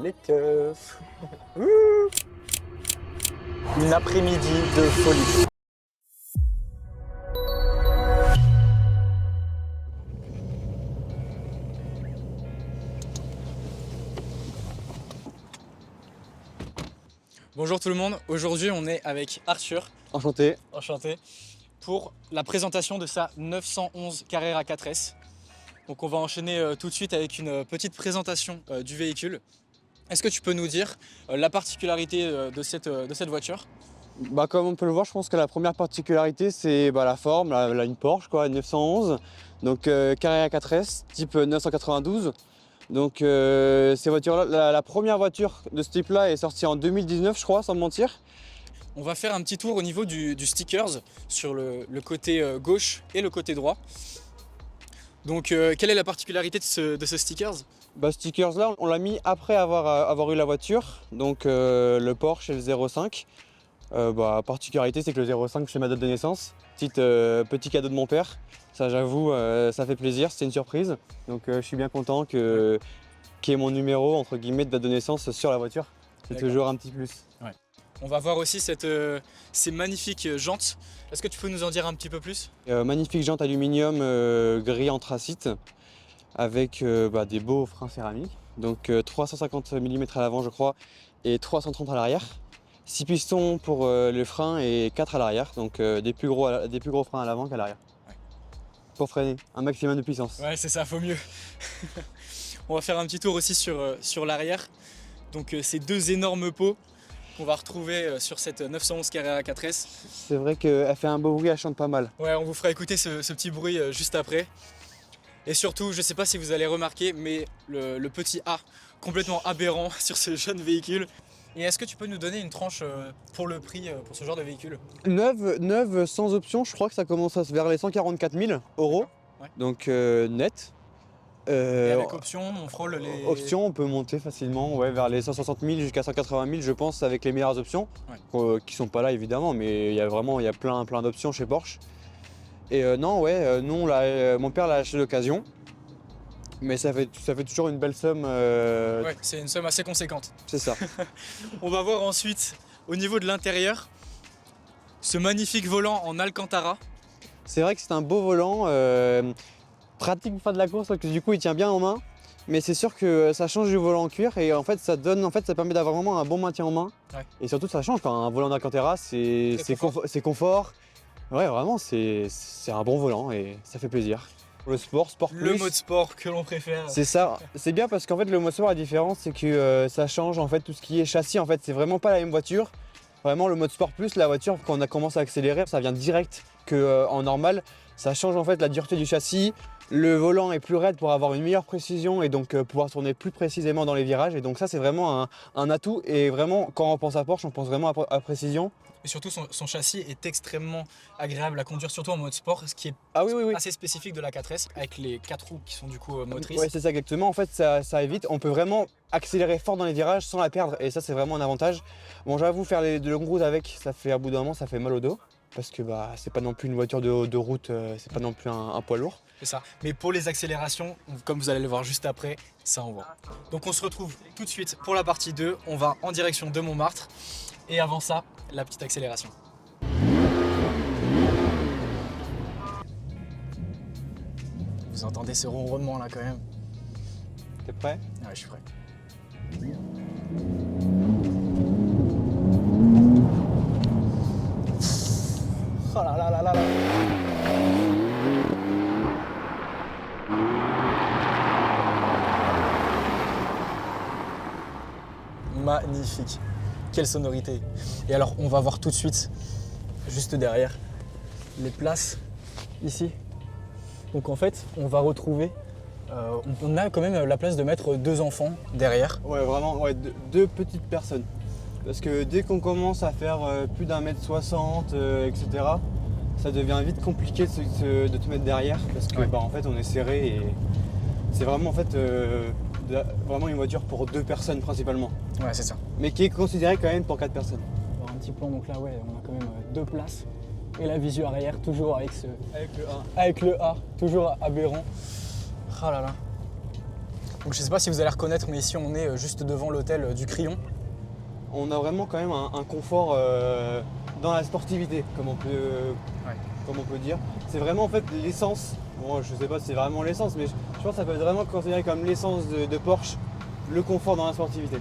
les keufs. Ouh. Une après-midi de folie. Bonjour tout le monde, aujourd'hui on est avec Arthur. Enchanté. Enchanté. Pour la présentation de sa 911 Carrera 4S. Donc on va enchaîner tout de suite avec une petite présentation du véhicule. Est-ce que tu peux nous dire la particularité de cette voiture? Comme on peut le voir, je pense que la première particularité c'est la forme, une Porsche quoi, 911. Donc Carrera 4S type 992. Donc ces voitures-là, la première voiture de ce type-là est sortie en 2019 je crois, sans me mentir. On va faire un petit tour au niveau du stickers sur le côté gauche et le côté droit. Donc quelle est la particularité de ce stickers? Stickers là, on l'a mis après avoir eu la voiture, donc le Porsche et le 05. Particularité c'est que le 05 c'est ma date de naissance, petit cadeau de mon père. Ça j'avoue, ça fait plaisir, c'est une surprise. Donc je suis bien content qu'il y ait mon numéro entre guillemets de date de naissance sur la voiture. C'est toujours un petit plus. Ouais. On va voir aussi ces magnifiques jantes. Est-ce que tu peux nous en dire un petit peu plus? Magnifique jante aluminium gris anthracite avec des beaux freins céramiques. Donc 350 mm à l'avant je crois et 330 à l'arrière. 6 pistons pour le frein et 4 à l'arrière. Donc des plus gros freins à l'avant qu'à l'arrière. Ouais. Pour freiner, un maximum de puissance. Ouais c'est ça, faut mieux. On va faire un petit tour aussi sur l'arrière. Donc ces deux énormes pots qu'on va retrouver sur cette 911 Carrera 4S. C'est vrai qu'elle fait un beau bruit, elle chante pas mal. Ouais, on vous fera écouter ce petit bruit juste après. Et surtout, je sais pas si vous allez remarquer, mais le petit A complètement aberrant sur ce jeune véhicule. Et est-ce que tu peux nous donner une tranche pour le prix pour ce genre de véhicule? Neuve sans option, je crois que ça commence vers les 144 000 €. Ouais. Donc net. Et avec option, on frôle les... Option, on peut monter facilement vers les 160 000 jusqu'à 180 000 je pense avec les meilleures options. Ouais. Qui sont pas là évidemment, mais il y a plein d'options chez Porsche. Et non, mon père l'a acheté d'occasion. Mais ça fait toujours une belle somme. Ouais, c'est une somme assez conséquente. C'est ça. On va voir ensuite, au niveau de l'intérieur, ce magnifique volant en Alcantara. C'est vrai que c'est un beau volant, pratique pour faire de la course parce que du coup il tient bien en main. Mais c'est sûr que ça change du volant en cuir et en fait ça permet d'avoir vraiment un bon maintien en main. Ouais. Et surtout ça change quand un volant d'Alcantara, c'est confort. Ouais, vraiment c'est un bon volant et ça fait plaisir. Le sport plus. Le mode sport que l'on préfère. C'est ça, c'est bien parce qu'en fait le mode sport, la différence c'est que ça change en fait tout ce qui est châssis. En fait c'est vraiment pas la même voiture. Vraiment le mode sport plus, la voiture quand on commence à accélérer, ça vient direct qu'en normal. Ça change en fait la dureté du châssis. Le volant est plus raide pour avoir une meilleure précision et donc pouvoir tourner plus précisément dans les virages. Et donc ça c'est vraiment un atout. Et vraiment quand on pense à Porsche, on pense vraiment à précision. Et surtout son châssis est extrêmement agréable à conduire, surtout en mode sport, ce qui est assez spécifique de la 4S, avec les 4 roues qui sont du coup motrices. Oui c'est ça exactement, en fait ça évite, on peut vraiment accélérer fort dans les virages sans la perdre et ça c'est vraiment un avantage. Bon j'avoue faire de longues routes avec, ça fait à bout d'un moment ça fait mal au dos. Parce que c'est pas non plus une voiture de route, c'est pas non plus un poids lourd. C'est ça, mais pour les accélérations, comme vous allez le voir juste après, ça envoie. Donc on se retrouve tout de suite pour la partie 2, on va en direction de Montmartre. Et avant ça, la petite accélération. Vous entendez ce ronronnement là quand même? T'es prêt? Ouais, je suis prêt. Oh là là là là là. Magnifique. Quelle sonorité. Et alors on va voir tout de suite, juste derrière, les places ici. Donc en fait, on va retrouver, on a quand même la place de mettre 2 enfants derrière. Ouais, vraiment, deux petites personnes. Parce que dès qu'on commence à faire plus d'1m60, etc., ça devient vite compliqué de te mettre derrière parce que en fait on est serré et c'est vraiment en fait vraiment une voiture pour 2 personnes principalement. Ouais c'est ça. Mais qui est considérée quand même pour 4 personnes. Alors, un petit plan, donc là on a quand même 2 places et la visu arrière toujours avec le A. Avec le A, toujours aberrant. Ah là là. Donc je sais pas si vous allez reconnaître, mais ici on est juste devant l'hôtel du Crillon. On a vraiment quand même un confort dans la sportivité, comme on peut dire. C'est vraiment en fait l'essence. Bon, je sais pas si c'est vraiment l'essence, mais je pense que ça peut être vraiment considéré comme l'essence de Porsche, le confort dans la sportivité.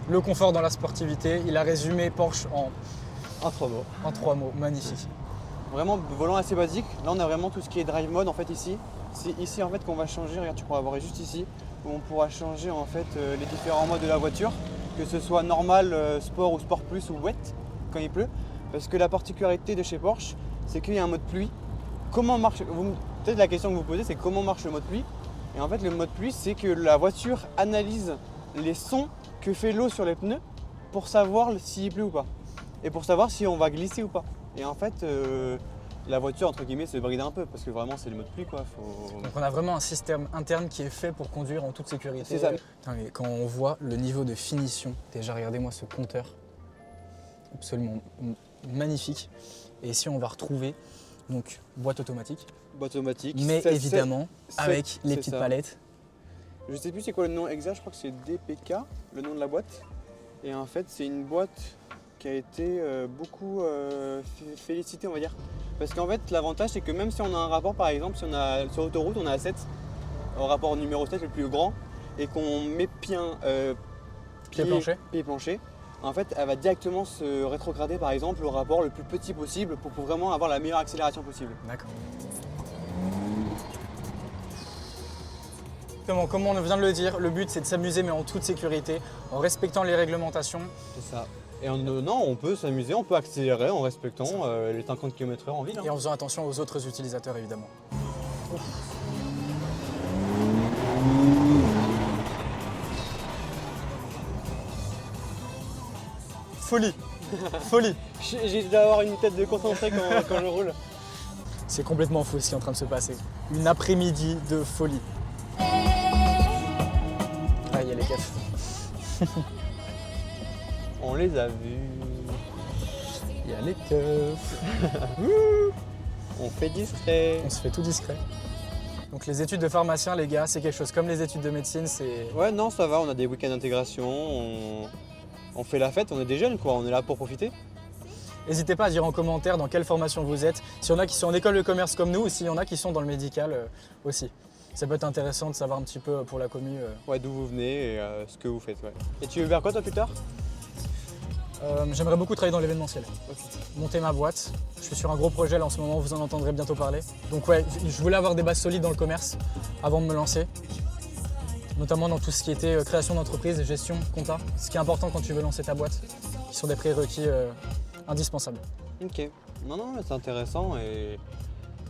Le confort dans la sportivité, il a résumé Porsche En 3 mots. en 3 mots, magnifique. Vraiment volant assez basique. Là on a vraiment tout ce qui est drive mode en fait ici. C'est ici en fait qu'on va changer, regarde tu pourras voir juste ici, où on pourra changer en fait les différents modes de la voiture, que ce soit normal, sport ou sport plus ou wet quand il pleut. Parce que la particularité de chez Porsche, c'est qu'il y a un mode pluie. Comment marche, peut-être la question que vous posez c'est comment marche le mode pluie. Et en fait le mode pluie c'est que la voiture analyse les sons que fait l'eau sur les pneus pour savoir s'il pleut ou pas. Et pour savoir si on va glisser ou pas. Et en fait, la voiture, entre guillemets, se bride un peu parce que vraiment, c'est le mode pluie, quoi. Donc on a vraiment un système interne qui est fait pour conduire en toute sécurité. C'est ça. Putain, mais quand on voit le niveau de finition, déjà regardez-moi ce compteur, absolument magnifique. Et ici on va retrouver donc boîte automatique, Boîte automatique. mais évidemment c'est- avec les c'est petites ça. palettes. Je sais plus c'est quoi le nom exact, je crois que c'est DPK, le nom de la boîte. Et en fait, c'est une boîte qui a été beaucoup félicitée, on va dire. Parce qu'en fait, l'avantage, c'est que même si on a un rapport, par exemple, si on a sur autoroute, on a 7, au rapport numéro 7, le plus grand, et qu'on met Pied plancher, en fait, elle va directement se rétrograder, par exemple, au rapport le plus petit possible pour vraiment avoir la meilleure accélération possible. D'accord. Comme on vient de le dire, le but c'est de s'amuser mais en toute sécurité, en respectant les réglementations. C'est ça. Et non, on peut s'amuser, on peut accélérer en respectant les 50 km/h en ville. Hein. Et en faisant attention aux autres utilisateurs évidemment. Folie. Folie. J'ai d'avoir une tête de concentré quand je roule. C'est complètement fou ce qui est en train de se passer. Une après-midi de folie. Ah, il y a les keufs. On les a vus. Il y a les keufs. On fait discret. On se fait tout discret. Donc les études de pharmacien, les gars, c'est quelque chose comme les études de médecine, c'est... Ouais, non, ça va, on a des week-ends d'intégration, on fait la fête, on est des jeunes quoi, on est là pour profiter. N'hésitez pas à dire en commentaire dans quelle formation vous êtes, s'il y en a qui sont en école de commerce comme nous ou s'il y en a qui sont dans le médical aussi. Ça peut être intéressant de savoir un petit peu pour la commu. Ouais, d'où vous venez et ce que vous faites. Ouais. Et tu veux faire quoi toi plus tard? J'aimerais beaucoup travailler dans l'événementiel. Okay. Monter ma boîte. Je suis sur un gros projet là en ce moment, vous en entendrez bientôt parler. Donc ouais, je voulais avoir des bases solides dans le commerce avant de me lancer. Notamment dans tout ce qui était création d'entreprise, gestion, compta. Ce qui est important quand tu veux lancer ta boîte, qui sont des prérequis indispensables. Ok. Non, mais c'est intéressant et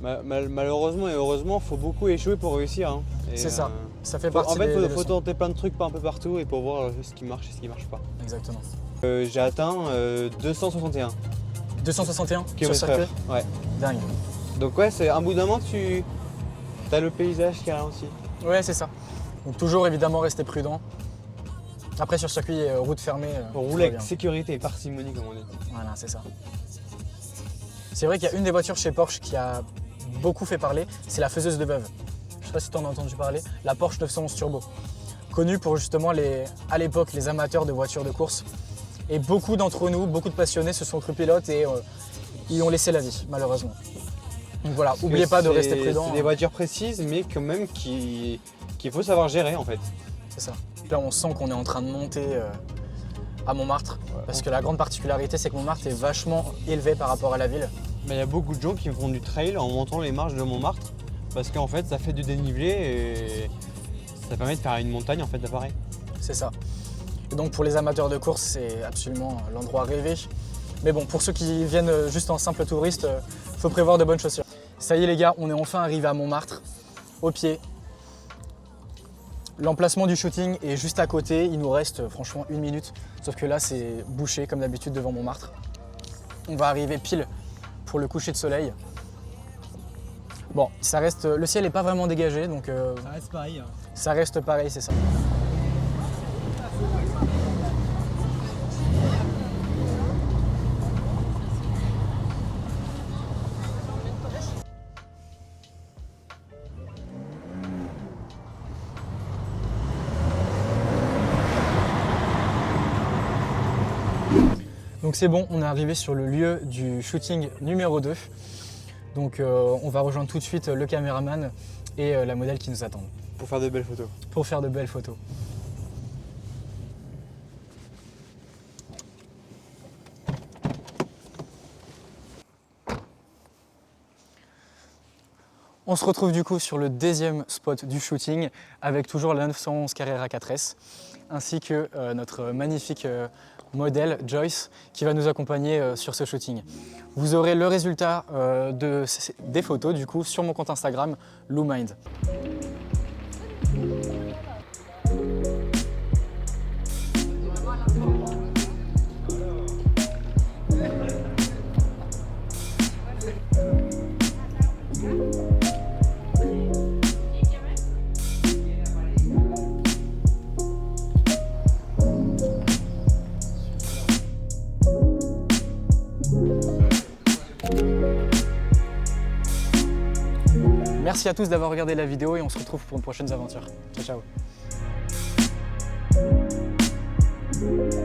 malheureusement et heureusement, il faut beaucoup échouer pour réussir. Hein. C'est ça. Ça fait partie En fait, des il faut leçons. tenter plein de trucs pas un peu partout et pour voir ce qui marche et ce qui marche pas. Exactement. J'ai atteint 261 261 sur km/h. circuit. Ouais. Dingue. Donc ouais, c'est un bout d'un moment tu as le paysage qui ralentit. Ouais, c'est ça. Donc toujours évidemment rester prudent. Après sur circuit, route fermée. Pour tout rouler va avec bien. sécurité et parcimonie comme on dit. Voilà, c'est ça. C'est vrai qu'il y a une des voitures chez Porsche qui a beaucoup fait parler, c'est la faiseuse de veuve. Je sais pas si tu en as entendu parler, la Porsche 911 Turbo. Connue pour justement à l'époque les amateurs de voitures de course. Et beaucoup d'entre nous, beaucoup de passionnés se sont cru pilotes et y ont laissé la vie, malheureusement. Donc voilà, n'oubliez pas de rester prudent. C'est des voitures précises mais quand même qu'il faut savoir gérer en fait. C'est ça. Là, on sent qu'on est en train de monter à Montmartre. Parce que la grande particularité, c'est que Montmartre est vachement élevé par rapport à la ville. Mais il y a beaucoup de gens qui font du trail en montant les marches de Montmartre parce qu'en fait ça fait du dénivelé et ça permet de faire une montagne en fait d'appareil. C'est ça. Et donc pour les amateurs de course, c'est absolument l'endroit rêvé. Mais bon, pour ceux qui viennent juste en simple touriste, faut prévoir de bonnes chaussures. Ça y est les gars, on est enfin arrivé à Montmartre, au pied. L'emplacement du shooting est juste à côté, il nous reste franchement 1 minute. Sauf que là, c'est bouché comme d'habitude devant Montmartre. On va arriver pile pour le coucher de soleil. Bon, ça reste, le ciel n'est pas vraiment dégagé, donc Ça reste pareil. Hein. ça reste pareil, c'est ça. Donc c'est bon, on est arrivé sur le lieu du shooting numéro 2. Donc on va rejoindre tout de suite le caméraman et la modèle qui nous attendent. Pour faire de belles photos. Pour faire de belles photos. On se retrouve du coup sur le deuxième spot du shooting avec toujours la 911 Carrera 4S ainsi que notre magnifique modèle Joyce qui va nous accompagner sur ce shooting. Vous aurez le résultat des photos du coup sur mon compte Instagram LouMind. Merci à tous d'avoir regardé la vidéo et on se retrouve pour une prochaine aventure. Ciao, ciao.